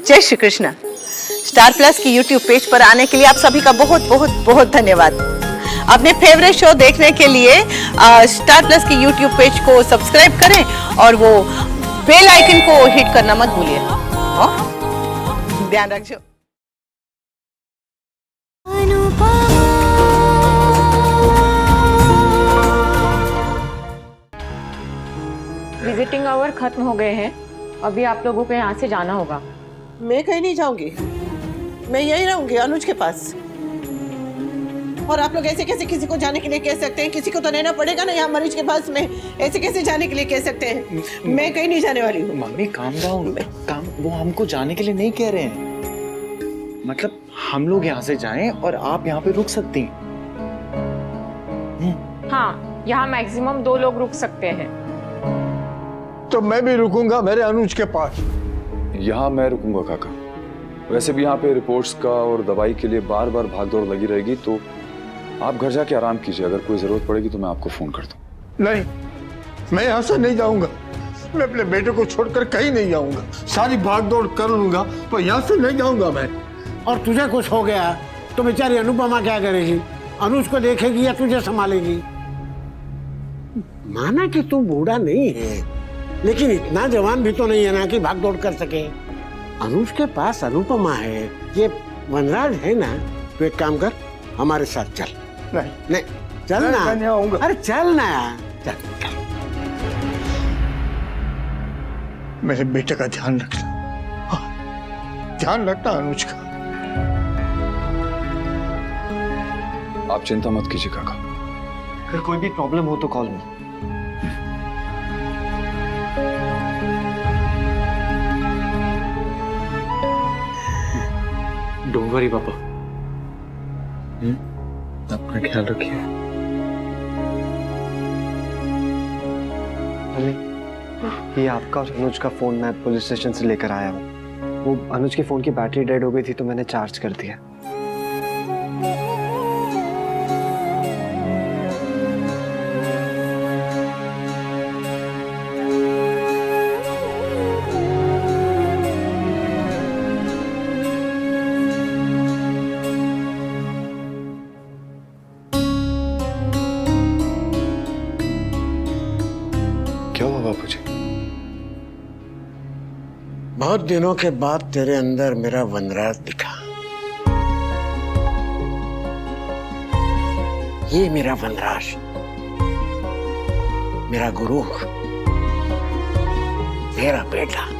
जय Shri Krishna. Star plus की YouTube page पर आने के लिए आप सभी का बहुत बहुत बहुत धन्यवाद। अपने फेवरेट शो देखने के लिए स्टार प्लस की यूट्यूब पेज को सब्सक्राइब करें और वो बेल आइकन को हिट करना मत भूलिए। ध्यान रखिए। विजिटिंग आवर खत्म हो गए हैं, अभी आप लोगों को यहाँ से जाना होगा। मैं कहीं नहीं जाऊंगी, मैं यही रहूंगी अनुज के पास। और आप लोग ऐसे कैसे किसी को जाने के लिए कह सकते हैं? किसी को तो रहना पड़ेगा ना यहाँ मरीज के पास में। ऐसे कैसे जाने के लिए कह सकते हैं? मैं कहीं नहीं जाने वाली हूँ। मम्मी काम डाउन, काम वो हमको जाने के लिए नहीं कह रहे हैं। मतलब हम लोग यहाँ से जाएं और आप यहाँ पे रुक सकती हैं। हाँ, यहाँ मैक्सिमम 2 लोग रुक सकते हैं। तो मैं भी रुकूंगा मेरे अनुज के पास। यहाँ मैं रुकूंगा काका। वैसे भी यहाँ पे रिपोर्ट्स का और दवाई के लिए बार बार भागदौड़ लगी रहेगी, तो आप घर जाके आराम कीजिए। अगर कोई जरूरत पड़ेगी तो मैं आपको फोन कर दूं। नहीं, मैं यहाँ से नहीं जाऊंगा। मैं अपने बेटे को छोड़कर कहीं नहीं जाऊंगा। सारी भागदौड़ कर लूंगा तो यहाँ से नहीं जाऊंगा मैं। और तुझे कुछ हो गया तो बेचारी अनुपमा क्या करेगी? अनुज को देखेगी या तुझे संभालेगी? माना कि तू बूढ़ा नहीं है, लेकिन इतना जवान भी तो नहीं है ना कि भाग दौड़ कर सके। अनुज के पास अनुपमा है, ये वनराज है ना। तो एक काम कर, हमारे साथ चल। नहीं चल ना। मैं नहीं आऊंगा। अरे चल ना यार, चल। मेरे बेटे का ध्यान रखना। हाँ, ध्यान रखना अनुज का। आप चिंता मत कीजिए काका। अगर कोई भी प्रॉब्लम हो तो कॉल मी। डोंट वरी पापा। अपना ख्याल रखिए। ये आपका और अनुज का फोन मैं पुलिस स्टेशन से लेकर आया हूँ। वो अनुज के फोन की बैटरी डेड हो गई थी तो मैंने चार्ज कर दिया। क्या हुआ बापूजी? बहुत दिनों के बाद तेरे अंदर मेरा वनराज दिखा। ये मेरा वनराज, मेरा गुरु, मेरा बेटा।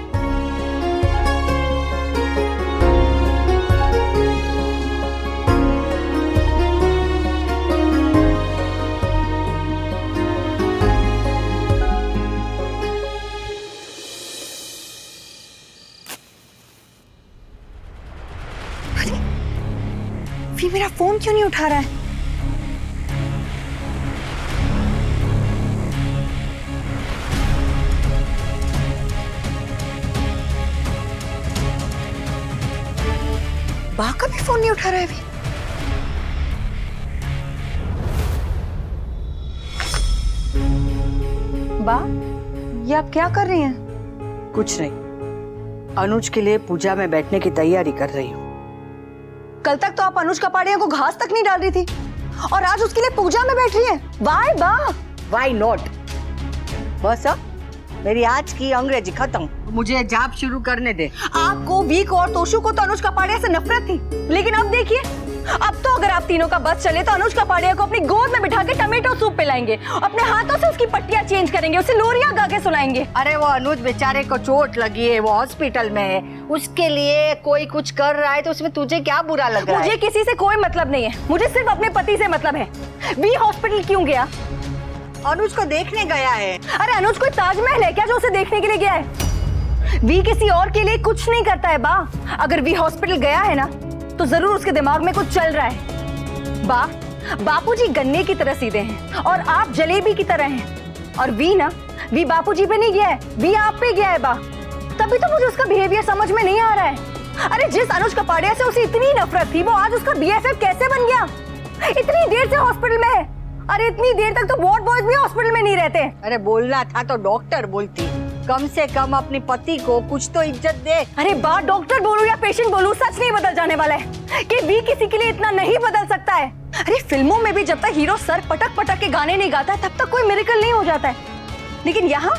वी मेरा फोन क्यों नहीं उठा रहा है? बा का भी फोन नहीं उठा रहा है अभी। बा, ये आप क्या कर रही हैं? कुछ नहीं, अनुज के लिए पूजा में बैठने की तैयारी कर रही हूँ। कल तक तो आप अनुज कपाड़िया को घास तक नहीं डाल रही थी और आज उसके लिए पूजा में बैठ रही हैं। वाई बा? Why not? बस अब मेरी आज की अंग्रेजी खत्म, मुझे जाप शुरू करने दे। आपको, वीक और तोशु को तो अनुज कपाड़िया से नफरत थी, लेकिन अब देखिए, अब तो अगर आप तीनों का बस चले तो अनुज कपाड़िया को अपनी गोद में बिठा के टमेटो सूप पिलाएंगे, अपने हाथों से उसकी पट्टियां चेंज करेंगे, उसे लोरियां गा के सुनाएंगे। अरे वो अनुज बेचारे को चोट लगी है, वो हॉस्पिटल में है, उसके लिए कोई कुछ कर रहा है तो उसमें तुझे क्या बुरा लग रहा है? मुझे किसी से कोई मतलब नहीं है, मुझे सिर्फ अपने पति से मतलब है। वी हॉस्पिटल क्यों गया? अनुज को देखने गया है। अरे अनुज कोई ताजमहल है क्या जो उसे देखने के लिए गया है? वी किसी और के लिए कुछ नहीं करता है बा। अगर वी हॉस्पिटल गया है ना तो जरूर उसके दिमाग में कुछ चल रहा है। बा, बापूजी गन्ने की तरह सीधे हैं और आप जलेबी की तरह हैं। और वी ना, वी बापूजी पे नहीं गया है, वी आप पे गया है बा। तभी तो मुझे उसका बिहेवियर समझ में नहीं आ रहा है। अरे जिस अनुज कपाड़िया से उसे इतनी नफरत थी, वो आज उसका बीएफएफ कैसे बन गया? इतनी देर से हॉस्पिटल में है। अरे इतनी देर तक तो वार्ड बॉयज भी हॉस्पिटल में नहीं रहते। अरे बोलना था तो डॉक्टर बोलती। कम से कम अपने पति को कुछ तो इज्जत दे। अरे बा, डॉक्टर बोलूं या पेशेंट बोलूं, सच नहीं बदल जाने वाला है कि वी किसी के लिए इतना नहीं बदल सकता है। अरे फिल्मों में भी जब तक हीरो सर पटक पटक के गाने नहीं गाता है तब तक कोई मिरेकल नहीं हो जाता है, लेकिन यहाँ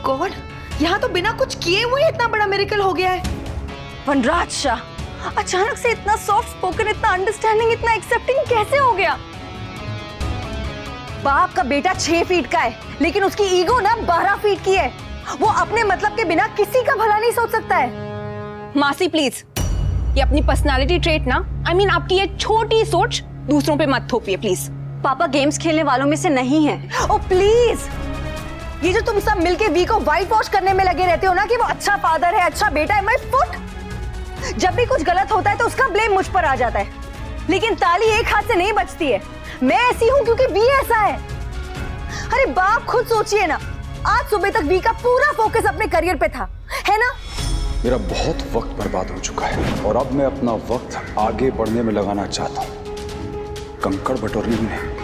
गॉड, यहाँ तो बिना कुछ किए हुए इतना बड़ा मिरेकल हो गया है। वनराज शाह अचानक से इतना सॉफ्ट स्पोकन, इतना अंडरस्टैंडिंग, इतना एक्सेप्टिंग कैसे हो गया? बाप का बेटा 6 फीट का है लेकिन उसकी ईगो ना 12 फीट की है। वो अपने मतलब के बिना किसी का भला नहीं सोच सकता है। मासी प्लीज, ये अपनी पर्सनालिटी ट्रेट ना, I mean, आपकी ये छोटी सोच दूसरों पे मत थोपिए प्लीज। पापा गेम्स खेलने वालों में से नहीं है। ओ प्लीज, ये जो तुम सब मिलके वी को वाइट वॉश करने में लगे रहते हो ना कि वो अच्छा फादर है, अच्छा बेटा है, माय फुट। जब भी कुछ गलत होता है तो उसका ब्लेम मुझ पर आ जाता है, लेकिन ताली एक हाथ से नहीं बजती है। मैं ऐसी हूँ क्योंकि वी ऐसा है। अरे बाप खुद सोचिए ना, आज सुबह तक वी का पूरा फोकस अपने करियर पे था, है ना? मेरा बहुत वक्त बर्बाद हो चुका है और अब मैं अपना वक्त आगे बढ़ने में लगाना चाहता हूँ, कंकड़ बटोरने में नहीं।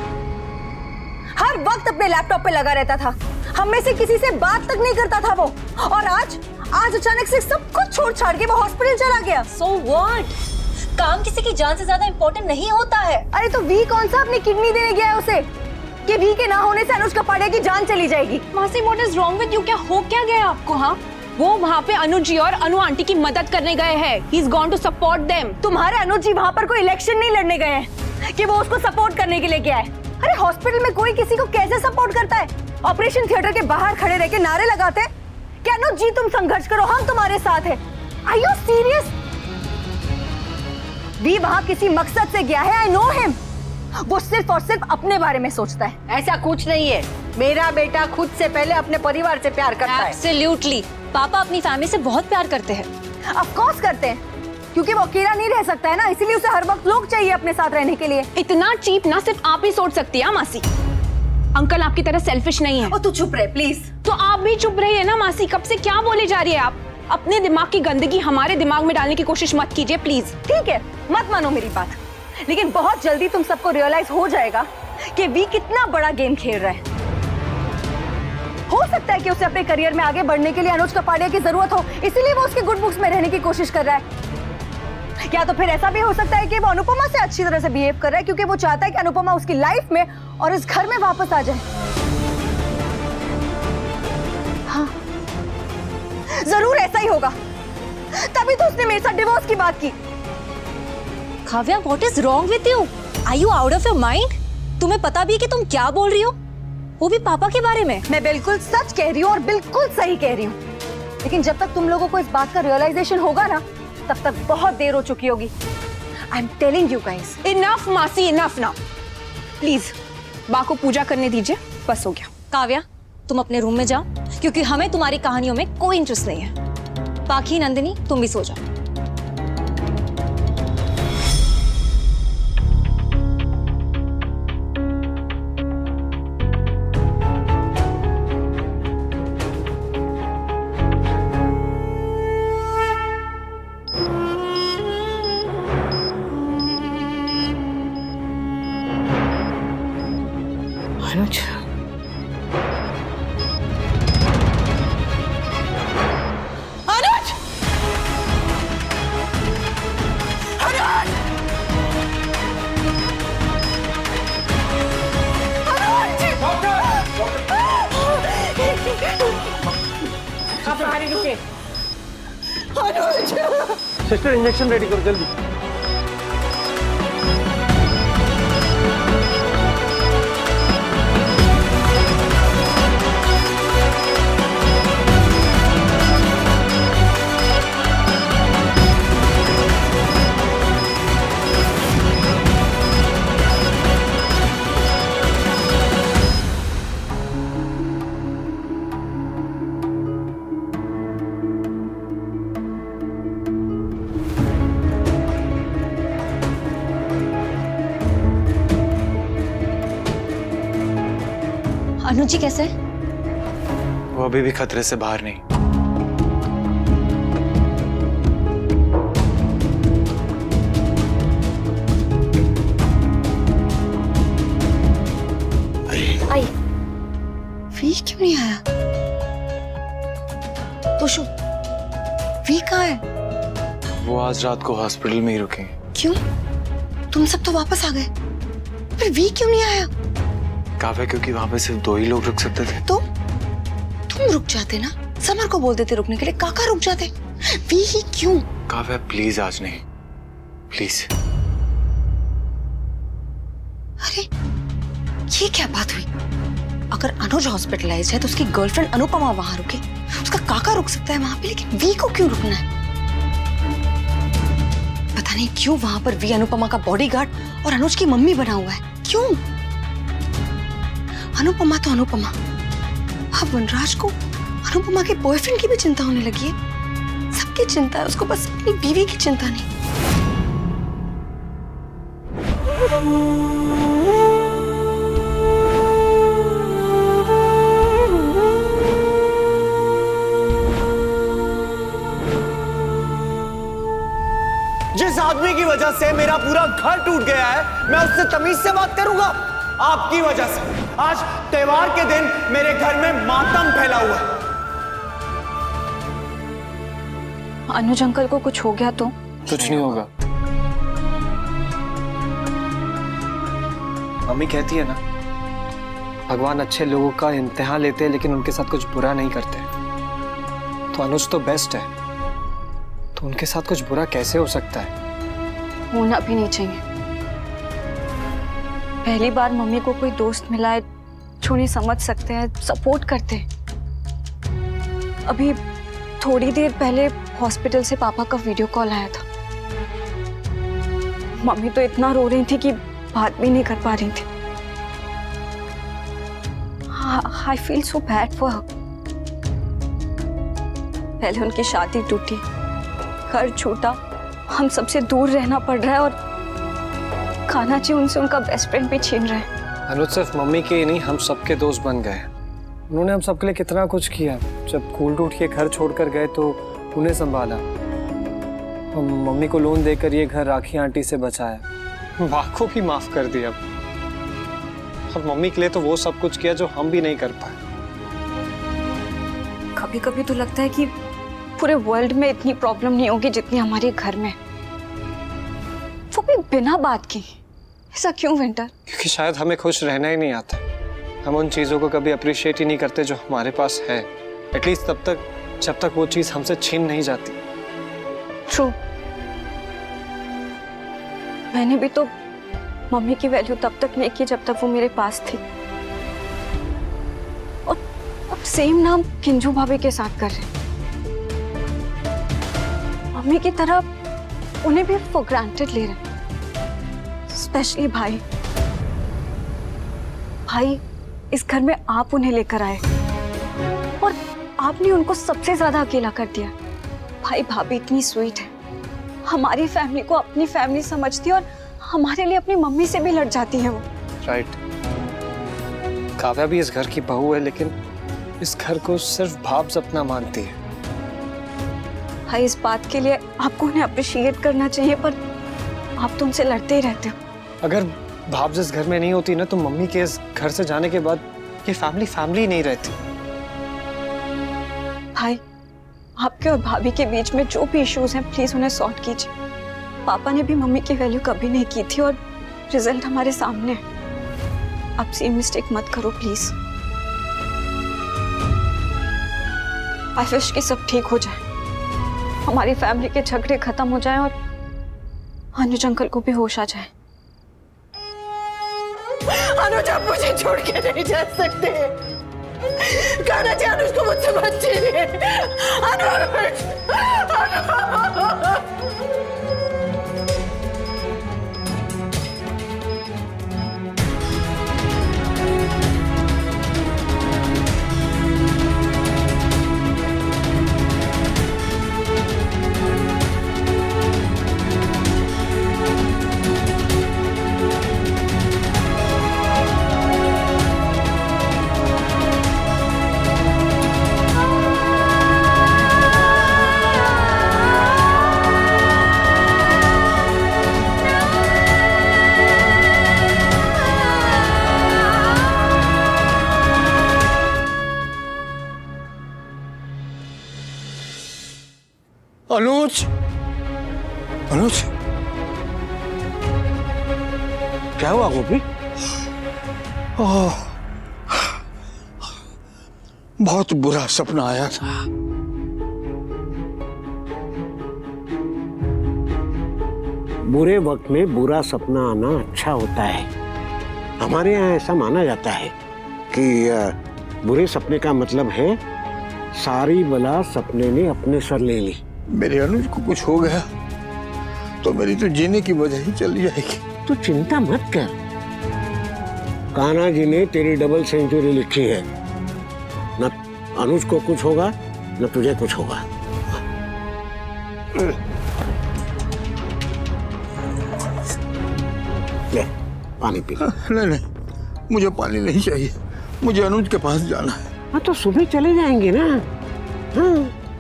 हर वक्त अपने लैपटॉप पे लगा रहता था, हम में से किसी से बात तक नहीं करता था वो, और आज अचानक से सब कुछ छोड़ छाड़ के वो हॉस्पिटल चला गया। So what? काम किसी की जान से ज्यादा इम्पोर्टेंट नहीं होता है। अरे तो वी कौन सा अपनी किडनी देने गया है उसे कि वी के ना होने से अनुज कपाड़िया की जान चली जाएगी? मासी what is wrong with you? क्या हो क्या गया आपको? हाँ, वो वहाँ पे अनुज जी और अनु आंटी की मदद करने गए हैं। He is gone to support them. तुम्हारे अनुज जी वहाँ पर कोई इलेक्शन नहीं लड़ने गए हैं कि वो उसको सपोर्ट करने के लिए गया है। अरे हॉस्पिटल में कोई किसी को कैसे सपोर्ट करता है? ऑपरेशन थिएटर के बाहर खड़े रह के नारे लगाते हैं कि अनुज जी तुम संघर्ष करो, हम तुम्हारे साथ हैं। Are you serious? वी वहाँ किसी मकसद से गया है, आई नो हिम। वो सिर्फ और सिर्फ अपने बारे में सोचता है। ऐसा कुछ नहीं है, मेरा बेटा खुद से पहले अपने परिवार से प्यार करता है। Absolutely. पापा अपनी फैमिली से बहुत प्यार करते हैं। ऑफ कोर्स करते हैं, क्योंकि वो अकेला नहीं रह सकता है ना, इसीलिए उसे हर वक्त लोग चाहिए अपने साथ रहने के लिए। इतना चीप ना सिर्फ आप ही सोच सकती है मासी। अंकल आपकी तरह सेल्फिश नहीं है। ओ तू चुप रहे प्लीज। तो आप भी चुप रहिए ना मासी, कब से क्या बोले जा रही है आप? अपने दिमाग की गंदगी हमारे दिमाग में डालने की कोशिश मत कीजिए प्लीज। ठीक है, मत मानो मेरी बात, लेकिन बहुत जल्दी तुम सबको रियलाइज हो जाएगा कि वी कितना बड़ा गेम खेल रहा है। हो सकता है कि उसे अपने करियर में आगे बढ़ने के लिए अनुज कपाड़िया की जरूरत हो, इसीलिए वो उसके गुड बुक्स में रहने की कोशिश कर रहा है। या तो फिर ऐसा भी हो सकता है कि वो अनुपमा से अच्छी तरह से बिहेव कर रहा है क्योंकि वो चाहता है कि अनुपमा उसकी लाइफ में और इस घर में वापस आ जाए। हाँ, जरूर ऐसा ही होगा, तभी तो उसने मेरे साथ डिवोर्स की बात की। Kavya, what is wrong with you? Are you out of your mind? तुम्हें पता भी है कि तुम क्या बोल रही हो, वो भी पापा के बारे में। मैं बिल्कुल सच कह रही हूँ और बिल्कुल सही कह रही हूँ, लेकिन जब तक तुम लोगों को इस बात का रियलाइजेशन होगा ना, तब तक बहुत देर हो चुकी होगी। I am telling you guys. Enough मासी, इनफ नाउ प्लीज। बा को पूजा करने दीजिए, बस हो गया। काव्या, तुम अपने रूम में जाओ, क्योंकि हमें तुम्हारी कहानियों में कोई इंटरेस्ट नहीं है। बाकी नंदिनी, तुम भी सो जाओ। अनुज, अनुज, आप बाहर ही रुके। सिस्टर इंजेक्शन रेडी करो जल्दी। अनुज जी कैसे है? वो अभी भी खतरे से बाहर नहीं। आई वी क्यों नहीं आया? वो आज रात को हॉस्पिटल में ही रुकेंगे। क्यों? तुम सब तो वापस आ गए, फिर वी क्यों नहीं आया? काव्या, क्योंकि वहां पे सिर्फ 2 ही लोग रुक सकते थे। तो तुम रुक जाते ना, समर को बोल देते रुकने के लिए, काका रुक जाते। वी ही क्यों? काव्या प्लीज, आज नहीं, प्लीज। अरे ये क्या बात हुई? अगर अनुज हॉस्पिटलाइज है तो उसकी गर्लफ्रेंड अनुपमा वहां रुके, उसका काका रुक सकता है वहां पे, लेकिन वी को क्यों रुकना है? पता नहीं क्यों वहां पर वी अनुपमा का बॉडीगार्ड और अनुज की मम्मी बना हुआ है। क्यों? अनुपमा तो अनुपमा, अब वनराज को अनुपमा के बॉयफ्रेंड की भी चिंता होने लगी है। सबकी चिंता है, उसको बस अपनी बीवी की चिंता नहीं। जिस आदमी की वजह से मेरा पूरा घर टूट गया है, मैं उससे तमीज से बात करूंगा? आपकी वजह से आज त्योहार के दिन मेरे घर में मातम फैला हुआ है। अनुज अंकल को कुछ हो गया तो? कुछ नहीं होगा। मम्मी कहती है ना, भगवान अच्छे लोगों का इम्तिहान लेते हैं लेकिन उनके साथ कुछ बुरा नहीं करते। तो अनुज तो बेस्ट है, तो उनके साथ कुछ बुरा कैसे हो सकता है? होना भी नहीं चाहिए। पहली बार मम्मी को कोई दोस्त मिला है जो नहीं समझ सकते हैं, सपोर्ट करते हैं। अभी थोड़ी देर पहले हॉस्पिटल से पापा का वीडियो कॉल आया था। मम्मी तो इतना रो रही थी कि बात भी नहीं कर पा रही थी। I feel so bad for her. पहले उनकी शादी टूटी, घर छूटा, हम सबसे दूर रहना पड़ रहा है और कान्हाजी उनसे उनका बेस्ट फ्रेंड भी छीन रहे हैं। अनुज सिर्फ मम्मी के ही नहीं, हम सबके दोस्त बन गए। उन्होंने हम सबके लिए कितना कुछ किया। जब कूल टूट के घर छोड़कर गए तो उन्हें संभाला, और मम्मी को लोन देकर ये घर राखी आंटी से बचाया। माँ को भी माफ कर दिया, और मम्मी के लिए तो वो सब कुछ किया जो हम भी नहीं कर पाए। कभी कभी तो लगता है कि पूरे वर्ल्ड में इतनी प्रॉब्लम नहीं होगी जितनी हमारे घर में, वो भी बिना बात की। ऐसा क्यों विंटर? क्योंकि शायद हमें खुश रहना ही नहीं आता। हम उन चीजों को कभी अप्रिशिएट ही नहीं करते जो हमारे पास है, एटलीस्ट तब तक जब तक वो चीज हमसे छीन नहीं जाती। ट्रू। मैंने भी तो मम्मी की वैल्यू तब तक नहीं की जब तक वो मेरे पास थी, और अब सेम नाम किंजू भाभी के साथ कर रहे। मम्मी की तरह उन्हें भी फॉर ग्रांटेड ले रहे, स्पेशली भाई। भाई, इस घर में आप उन्हें लेकर आए और आपने उनको सबसे ज्यादा अकेला कर दिया। भाई भाभी इतनी स्वीट है, हमारी फैमिली को अपनी फैमिली समझती है और हमारे लिए अपनी मम्मी से भी लड़ जाती है वो। राइट। काव्या भी इस घर की बहू है, लेकिन इस घर को सिर्फ भाव अपना मानती है। भाई, इस बात के लिए आपको उन्हें अप्रिशिएट करना चाहिए, पर आप तो उनसे लड़ते ही रहते हो। अगर भाव जिस घर में नहीं होती ना, तो मम्मी के इस घर से जाने के बाद ये फैमिली नहीं रहती। भाई, आपके और भाभी के बीच में जो भी इश्यूज हैं, प्लीज उन्हें सॉर्ट कीजिए। पापा ने भी मम्मी की वैल्यू कभी नहीं की थी और रिजल्ट हमारे सामने है। आप सेम मिस्टेक मत करो प्लीज। आई विश कि सब ठीक हो जाए, हमारी फैमिली के झगड़े खत्म हो जाएं और अनुज अंकल को भी होश आ जाए। अनुज, आप मुझे छोड़ के नहीं जा सकते। कान्हाजी अनुज को मुझसे मत छीनिए। अनुज, अनुज, क्या हुआ गोपी? ओह, बहुत बुरा सपना आया था। बुरे वक्त में बुरा सपना आना अच्छा होता है। हमारे यहाँ ऐसा माना जाता है कि बुरे सपने का मतलब है सारी बला सपने ने अपने सर ले ली। मेरे अनुज को कुछ हो गया तो मेरी तो जीने की वजह ही चली जाएगी। तो चिंता मत कर, कान्हा जी ने तेरी डबल सेंचुरी लिखी है। न अनुज को कुछ होगा न तुझे कुछ होगा। ले पानी पी। नहीं नहीं, मुझे पानी नहीं चाहिए, मुझे अनुज के पास जाना है। हाँ तो सुबह चले जाएंगे ना। हाँ,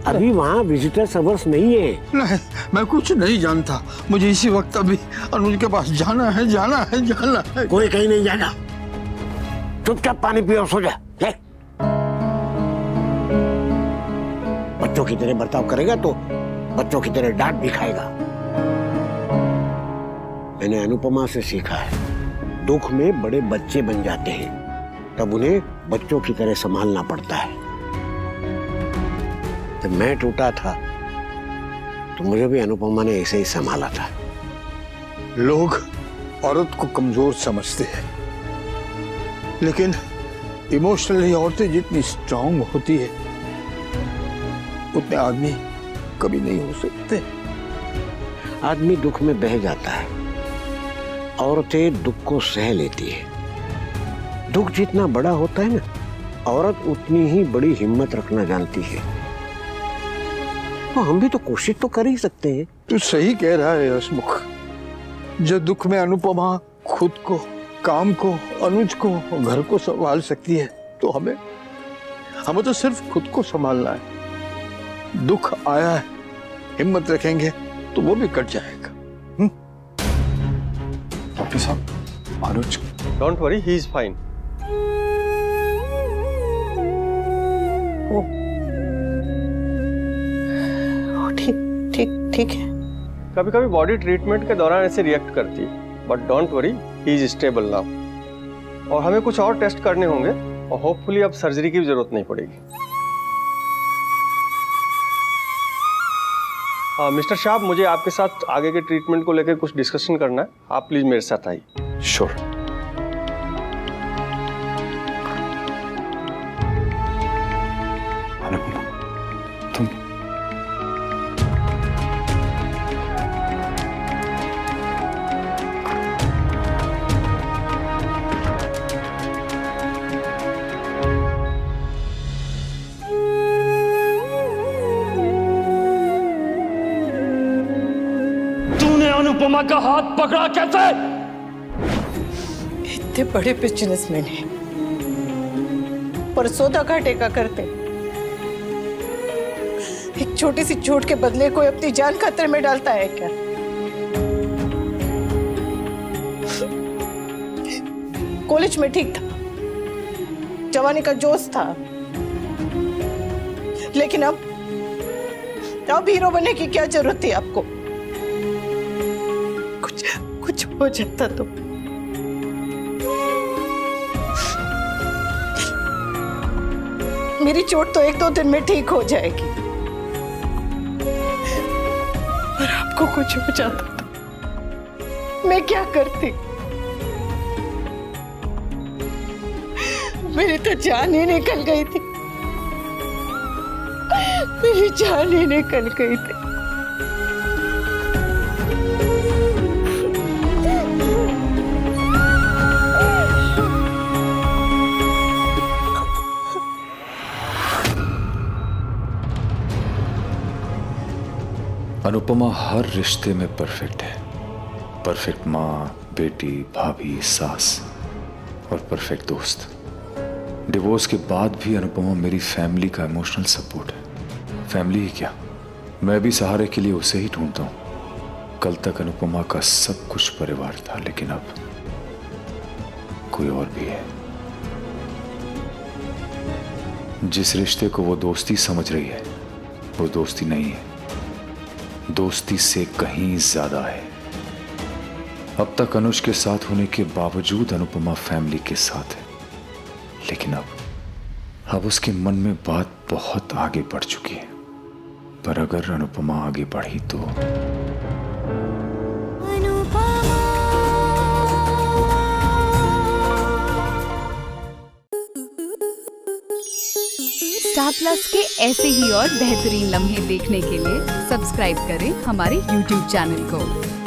अभी वहाँ विजिटर्स अवर्स नहीं है। नहीं, मैं कुछ नहीं जानता, मुझे इसी वक्त अभी अनुज के पास जाना है, जाना है, जाना है। कोई कहीं नहीं जाना, चुपचाप पानी पियो, सो जा। ले। बच्चों की तरह बर्ताव करेगा तो बच्चों की तरह डांट भी खाएगा। मैंने अनुपमा से सीखा है, दुख में बड़े बच्चे बन जाते हैं, तब उन्हें बच्चों की तरह संभालना पड़ता है। जब मैं टूटा था तो मुझे भी अनुपमा ने ऐसे ही संभाला था। लोग औरत को कमजोर समझते हैं, लेकिन इमोशनली औरतें जितनी स्ट्रांग होती है उतने आदमी कभी नहीं हो सकते। आदमी दुख में बह जाता है, औरतें दुख को सह लेती है। दुख जितना बड़ा होता है ना, औरत उतनी ही बड़ी हिम्मत रखना जानती है। तो हम भी तो कोशिश तो कर ही सकते हैं। तू सही कह रहा है हसमुख। जब दुख में अनुपमा खुद को, काम को, अनुज को, घर को संभाल सकती है तो हमें तो सिर्फ खुद को संभालना है। दुख आया है, हिम्मत रखेंगे तो वो भी कट जाएगा। डॉक्टर साहब, Anuj, don't worry, he is fine. ठीक है। कभी कभी बॉडी ट्रीटमेंट के दौरान ऐसे रिएक्ट करती है, but don't worry, he is stable now. और हमें कुछ और टेस्ट करने होंगे और होपफुली अब सर्जरी की भी जरूरत नहीं पड़ेगी। मिस्टर शाह, मुझे आपके साथ आगे के ट्रीटमेंट को लेकर कुछ डिस्कशन करना है। आप प्लीज मेरे साथ आइए। श्योर। अनुपमा, तुम अनुपमा का हाथ पकड़ा कैसे? इतने बड़े बिजनेसमैन हैं, पर सौदा घाटे का करते। एक छोटी सी चोट के बदले कोई अपनी जान खतरे में डालता है क्या? कॉलेज में ठीक था, जवानी का जोश था, लेकिन अब हीरो बनने की क्या जरूरत थी आपको? कुछ हो जाता तो। मेरी चोट तो 1-2 दिन में ठीक हो जाएगी, और आपको कुछ हो जाता तो मैं क्या करती? मेरी तो जान ही निकल गई थी, मेरी जान ही निकल गई थी। अनुपमा हर रिश्ते में परफेक्ट है। परफेक्ट माँ, बेटी, भाभी, सास और परफेक्ट दोस्त। डिवोर्स के बाद भी अनुपमा मेरी फैमिली का इमोशनल सपोर्ट है। फैमिली ही क्या, मैं भी सहारे के लिए उसे ही ढूंढता हूँ। कल तक अनुपमा का सब कुछ परिवार था, लेकिन अब कोई और भी है। जिस रिश्ते को वो दोस्ती समझ रही है, वो दोस्ती नहीं है। दोस्ती से कहीं ज्यादा है। अब तक अनुज के साथ होने के बावजूद अनुपमा फैमिली के साथ है, लेकिन अब उसके मन में बात बहुत आगे बढ़ चुकी है। पर अगर अनुपमा आगे बढ़ी तो स्टार प्लस के ऐसे ही और बेहतरीन लम्हे देखने के लिए सब्सक्राइब करें हमारे YouTube चैनल को।